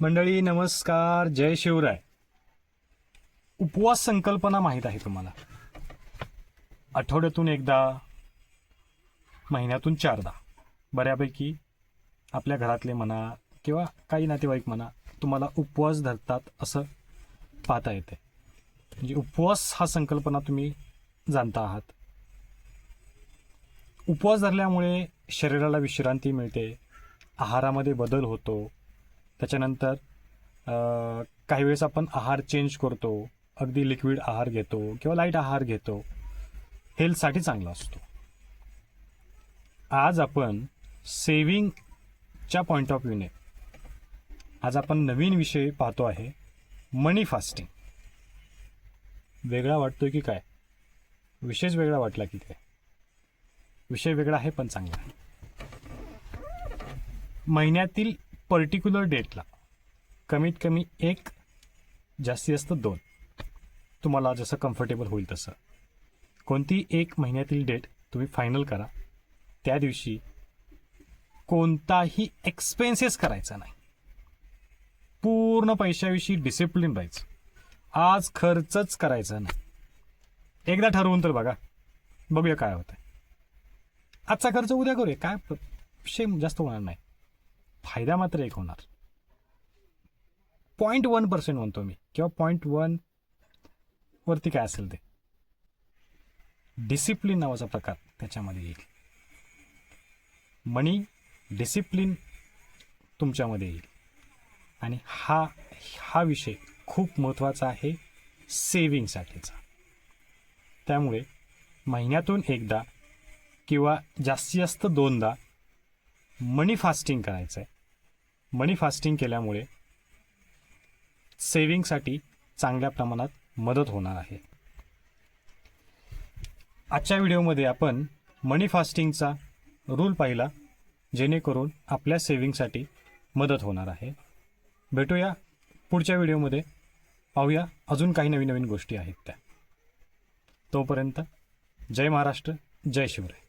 मंडळी नमस्कार, जय शिवराय. उपवास संकल्पना माहीत आहे तुम्हाला. आठवड्यातून एकदा, महिन्यातून 4दा बऱ्यापैकी आपल्या घरातले म्हणा किंवा काही नातेवाईक म्हणा तुम्हाला उपवास धरतात असं पाहता येते. म्हणजे उपवास हा संकल्पना तुम्ही जाणता आहात. उपवास धरल्यामुळे शरीराला विश्रांती मिळते, आहारामध्ये बदल होतो. त्याच्यानंतर काही वेळेस आपण आहार चेंज करतो, अगदी लिक्विड आहार घेतो किंवा लाईट आहार घेतो, हेल्थसाठी चांगला असतो. आज आपण सेविंगच्या पॉईंट ऑफ व्ह्यूने आज आपण नवीन विषय पाहतो आहे, मनी फास्टिंग. वेगळा वाटतोय की काय? विषयच वेगळा वाटला की काय? विषय वेगळा आहे पण चांगला आहे. महिन्यातील पर्टिक्युलर डेटला कमीत कमी एक, जास्तीत जास्त 2, तुम्हाला जसं कम्फर्टेबल होईल तसं कोणती एक महिन्यातील डेट तुम्ही फायनल करा. त्या दिवशी कोणताही एक्सपेन्सेस करायचा नाही. पूर्ण पैशाविषयी डिसिप्लिन राहायचं. आज खर्चच करायचा नाही. एकदा ठरवून तर बघूया काय होतंय. आजचा खर्च उद्या करूया, काय विषय जास्त होणार नाही. फायदा मात्र एक होणार. 0.1% म्हणतो मी, किंवा 0.1 वरती काय असेल ते. डिसिप्लिन नावाचा प्रकार त्याच्यामध्ये येईल. मनी डिसिप्लिन तुमच्यामध्ये येईल. आणि हा विषय खूप महत्त्वाचा आहे सेविंगसाठीचा. त्यामुळे महिन्यातून एकदा किंवा जास्तीत जास्त 2दा मनी फास्टिंग करायचं आहे. मनी फास्टिंग केल्यामुळे सेविंगसाठी चांगल्या प्रमाणात मदत होणार आहे. आजच्या व्हिडिओमध्ये आपण मनी फास्टिंगचा रूल पाहिला, जेणेकरून आपल्या सेविंगसाठी मदत होणार आहे. भेटूया पुढच्या व्हिडिओमध्ये, पाहूया अजून काही नवीन नवीन गोष्टी आहेत त्या. तोपर्यंत जय महाराष्ट्र, जय शिवराय.